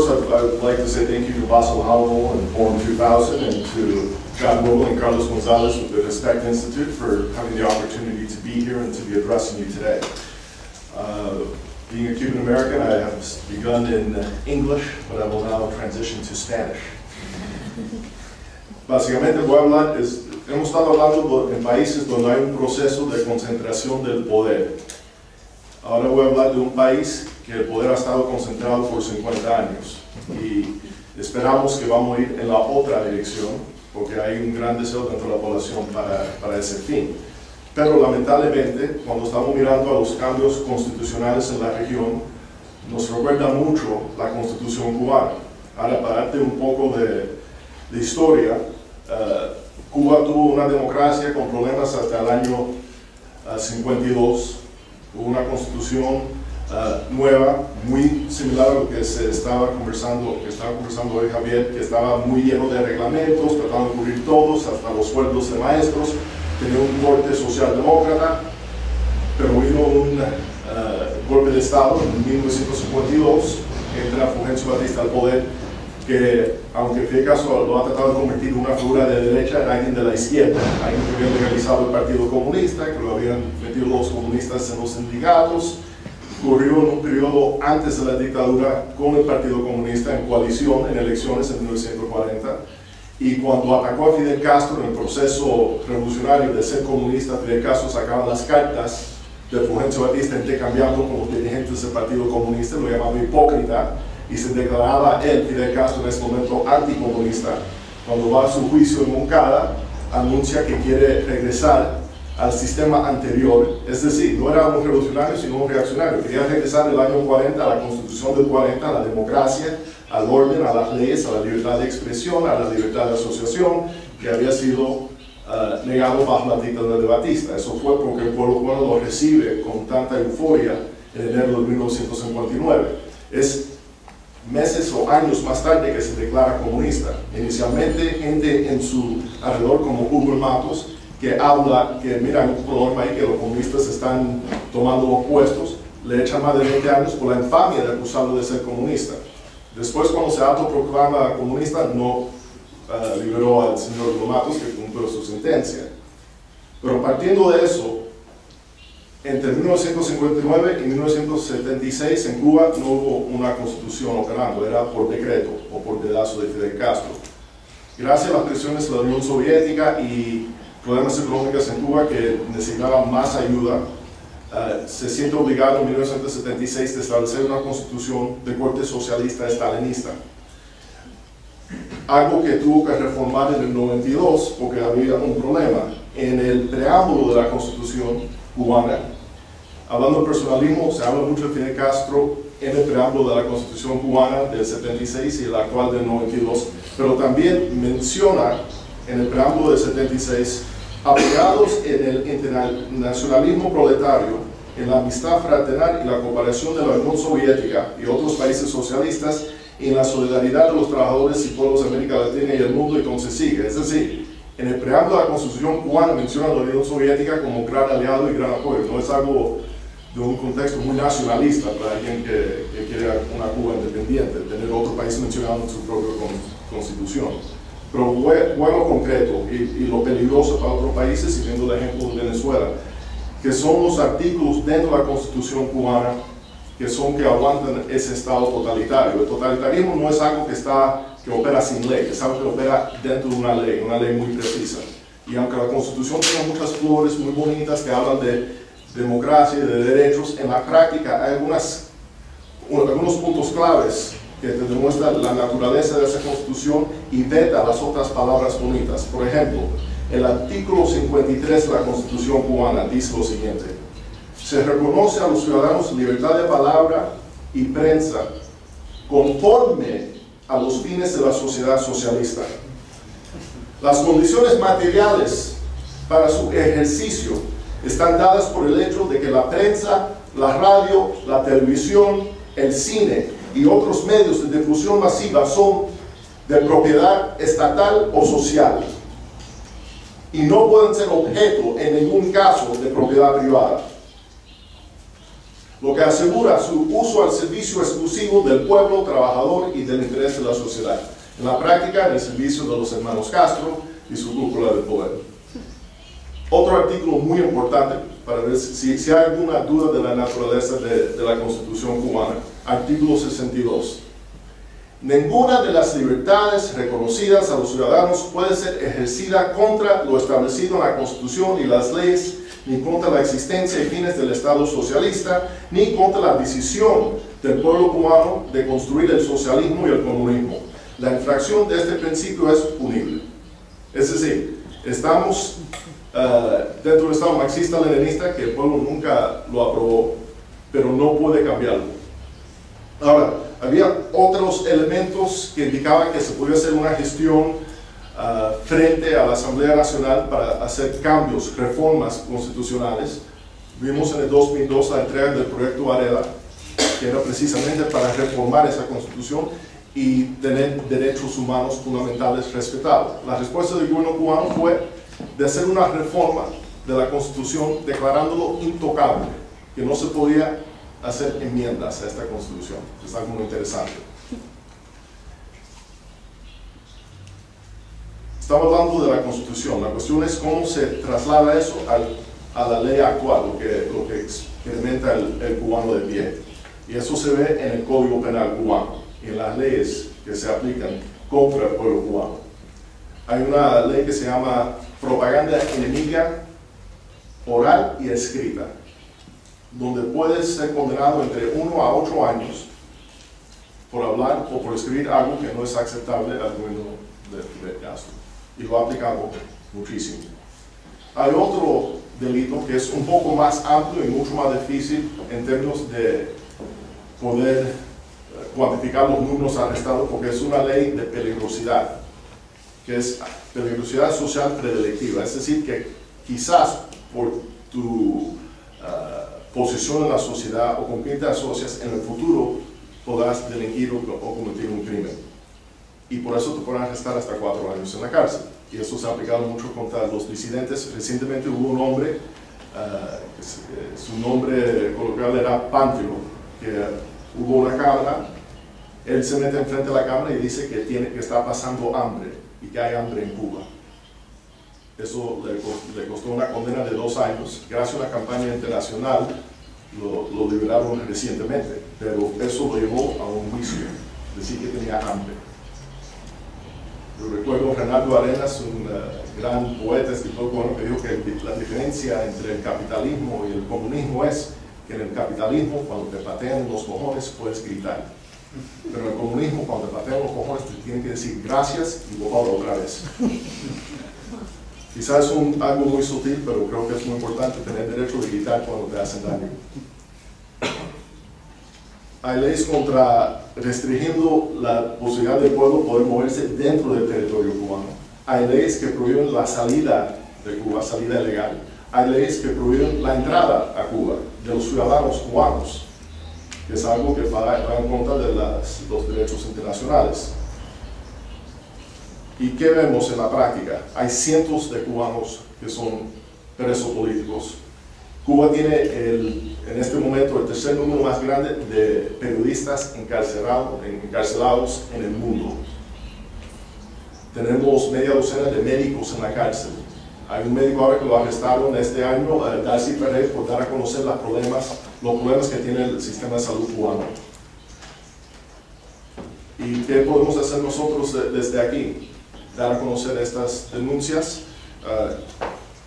first, I'd like to say thank you to Václav Havel and Forum 2000 and to John Vogel and Carlos Gonzalez with the Respect Institute for having the opportunity to be here and to be addressing you today. Being a Cuban American, I have begun in English, but I will now transition to Spanish. Básicamente voy a hablar, hemos estado hablando en países donde hay un proceso de concentración del poder. Ahora voy a hablar de un país que el poder ha estado concentrado por 50 años y esperamos que vamos a ir en la otra dirección porque hay un gran deseo dentro de la población para ese fin. Pero lamentablemente, cuando estamos mirando a los cambios constitucionales en la región, nos recuerda mucho la Constitución cubana. Ahora, para darte un poco de historia, Cuba tuvo una democracia con problemas hasta el año 52. Hubo una constitución nueva, muy similar a lo que se estaba conversando hoy Javier, que estaba muy lleno de reglamentos, tratando de cubrir todos, hasta los sueldos de maestros, tenía un corte socialdemócrata, pero vino un golpe de Estado en 1952, entra Fulgencio Batista al poder, que aunque Fidel Castro lo ha tratado de convertir en una figura de derecha, era alguien de la izquierda, alguien que había legalizado el Partido Comunista, que lo habían metido los comunistas en los sindicatos. Ocurrió en un periodo antes de la dictadura con el Partido Comunista en coalición en elecciones en 1940, y cuando atacó a Fidel Castro en el proceso revolucionario de ser comunista, Fidel Castro sacaba las cartas de Fulgencio Batista intercambiando con los dirigentes del Partido Comunista, lo llamaba hipócrita, y se declaraba él, Fidel Castro, en ese momento anticomunista. Cuando va a su juicio en Moncada, anuncia que quiere regresar al sistema anterior, es decir, no era un revolucionario sino un reaccionario, quería regresar el año 40 a la Constitución del 40, a la democracia, al orden, a las leyes, a la libertad de expresión, a la libertad de asociación, que había sido negado bajo la dictadura de Batista. Eso fue porque el pueblo cubano lo recibe con tanta euforia en enero de 1959. Es meses o años más tarde que se declara comunista. Inicialmente, gente en su alrededor como Hugo Matos, que habla que mira, hay un problema ahí, que los comunistas están tomando los puestos, le echan más de 20 años por la infamia de acusarlo de ser comunista. Después, cuando se autoproclama comunista, no liberó al señor Hugo Matos, que cumplió su sentencia. Pero partiendo de eso, entre 1959 y 1976 en Cuba no hubo una constitución operando, era por decreto o por dedazo de Fidel Castro. Gracias a las presiones de la Unión Soviética y problemas económicos en Cuba que necesitaban más ayuda, se siente obligado en 1976 de establecer una constitución de corte socialista estalinista. Algo que tuvo que reformar en el 92 porque había un problema. En el preámbulo de la constitución cubana, hablando de personalismo, se habla mucho de Fidel Castro en el preámbulo de la Constitución cubana del 76 y el actual del 92, pero también menciona en el preámbulo del 76, apoyados en el internacionalismo proletario, en la amistad fraternal y la cooperación de la Unión Soviética y otros países socialistas, y en la solidaridad de los trabajadores y pueblos de América Latina y el mundo, y como se sigue. Es decir, en el preámbulo de la Constitución cubana menciona a la Unión Soviética como gran aliado y gran apoyo. No es algo de un contexto muy nacionalista para alguien que quiere una Cuba independiente, tener otro país mencionado en su propia constitución. Pero voy a lo concreto y lo peligroso para otros países, siguiendo el ejemplo de Venezuela, que son los artículos dentro de la Constitución cubana que aguantan ese estado totalitario. El totalitarismo no es algo que opera sin ley, es algo que opera dentro de una ley muy precisa. Y aunque la Constitución tiene muchas flores muy bonitas que hablan de democracia y de derechos, en la práctica hay algunos puntos claves que te demuestran la naturaleza de esa Constitución y veta las otras palabras bonitas. Por ejemplo, el artículo 53 de la Constitución cubana dice lo siguiente: se reconoce a los ciudadanos libertad de palabra y prensa conforme a los fines de la sociedad socialista. Las condiciones materiales para su ejercicio están dadas por el hecho de que la prensa, la radio, la televisión, el cine y otros medios de difusión masiva son de propiedad estatal o social y no pueden ser objeto en ningún caso de propiedad privada. lo que asegura su uso al servicio exclusivo del pueblo, trabajador y del interés de la sociedad. En la práctica, en el servicio de los hermanos Castro y su cúpula de poder. Otro artículo muy importante, para ver si hay alguna duda de la naturaleza de la Constitución cubana. Artículo 62. Ninguna de las libertades reconocidas a los ciudadanos puede ser ejercida contra lo establecido en la Constitución y las leyes, ni contra la existencia y fines del Estado socialista, ni contra la decisión del pueblo cubano de construir el socialismo y el comunismo. La infracción de este principio es punible. Es decir, estamos dentro del Estado marxista-leninista que el pueblo nunca lo aprobó, pero no puede cambiarlo. Ahora, había otros elementos que indicaban que se podía hacer una gestión frente a la Asamblea Nacional para hacer cambios, reformas constitucionales. Vimos en el 2002 la entrega del proyecto Varela, que era precisamente para reformar esa Constitución y tener derechos humanos fundamentales respetados. La respuesta del gobierno cubano fue de hacer una reforma de la Constitución declarándolo intocable, que no se podía hacer enmiendas a esta Constitución. Es algo muy interesante. Estamos hablando de la Constitución. La cuestión es cómo se traslada eso a la ley actual, lo que experimenta el cubano de pie. Y eso se ve en el Código Penal cubano y en las leyes que se aplican contra el pueblo cubano. Hay una ley que se llama propaganda enemiga oral y escrita, donde puedes ser condenado entre 1 a 8 años por hablar o por escribir algo que no es aceptable al gobierno de Castro. Y lo ha aplicado muchísimo. Hay otro delito que es un poco más amplio y mucho más difícil en términos de poder cuantificar los números arrestados, porque es una ley de peligrosidad, que es peligrosidad social predilectiva. Es decir, que quizás por tu posición en la sociedad o con quien te asocias, en el futuro podrás delinquir o cometer un crimen. Y por eso te pueden arrestar hasta 4 años en la cárcel. Y eso se ha aplicado mucho contra los disidentes. Recientemente hubo un hombre, su nombre coloquial era Pánfilo, que hubo una cámara, él se mete enfrente de la cámara y dice que está pasando hambre y que hay hambre en Cuba. Eso le costó una condena de 2 años. Gracias a una campaña internacional lo liberaron recientemente, pero eso lo llevó a un juicio, decir que tenía hambre. Yo recuerdo a Renaldo Arenas, un gran poeta, escritor cubano, que dijo que la diferencia entre el capitalismo y el comunismo es que en el capitalismo, cuando te patean los cojones, puedes gritar. Pero en el comunismo, cuando te patean los cojones, te tienen que decir gracias y borrar otra vez. Quizás es algo muy sutil, pero creo que es muy importante tener derecho de gritar cuando te hacen daño. Hay leyes contra restringiendo la posibilidad del pueblo poder moverse dentro del territorio cubano. Hay leyes que prohíben la salida de Cuba, salida ilegal. Hay leyes que prohíben la entrada a Cuba de los ciudadanos cubanos, que es algo que va en contra de los derechos internacionales. ¿Y qué vemos en la práctica? Hay cientos de cubanos que son presos políticos. Cuba tiene en este momento el tercer número más grande de periodistas encarcelados en el mundo. Tenemos media docena de médicos en la cárcel. Hay un médico ahora que lo arrestaron este año, Darcy Ferrer, por dar a conocer los problemas que tiene el sistema de salud cubano. ¿Y qué podemos hacer nosotros desde aquí? Dar a conocer estas denuncias,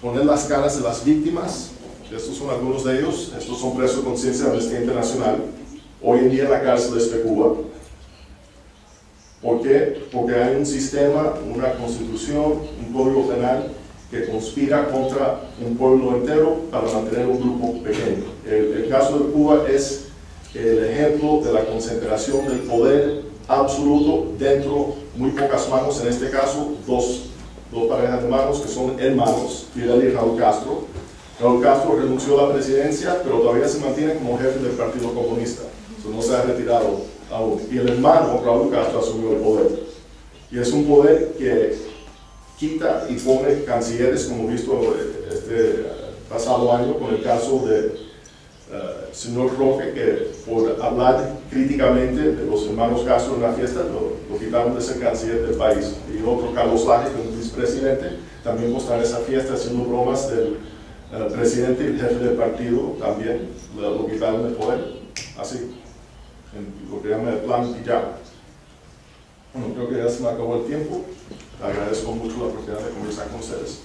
poner las caras de las víctimas. Estos son algunos de ellos. Estos son presos de conciencia de Amnistía Internacional. Hoy en día en la cárcel de Cuba. ¿Por qué? Porque hay un sistema, una constitución, un código penal que conspira contra un pueblo entero para mantener un grupo pequeño. El caso de Cuba es el ejemplo de la concentración del poder absoluto dentro muy pocas manos, en este caso dos parejas de manos que son hermanos, Fidel y Raúl Castro. Raúl Castro renunció a la presidencia, pero todavía se mantiene como jefe del Partido Comunista. Eso no se ha retirado aún. Y el hermano Raúl Castro asumió el poder. Y es un poder que quita y pone cancilleres, como visto este pasado año con el caso de señor Roque, que por hablar críticamente de los hermanos Castro en la fiesta, lo quitaron de ser canciller del país. Y otro, Carlos Laje, como vicepresidente, también está en esa fiesta haciendo bromas del presidente y el jefe del partido, también lo quitaron del poder, así, en lo que llama el plan Pijama. Bueno, creo que ya se me acabó el tiempo. Agradezco mucho la oportunidad de conversar con ustedes.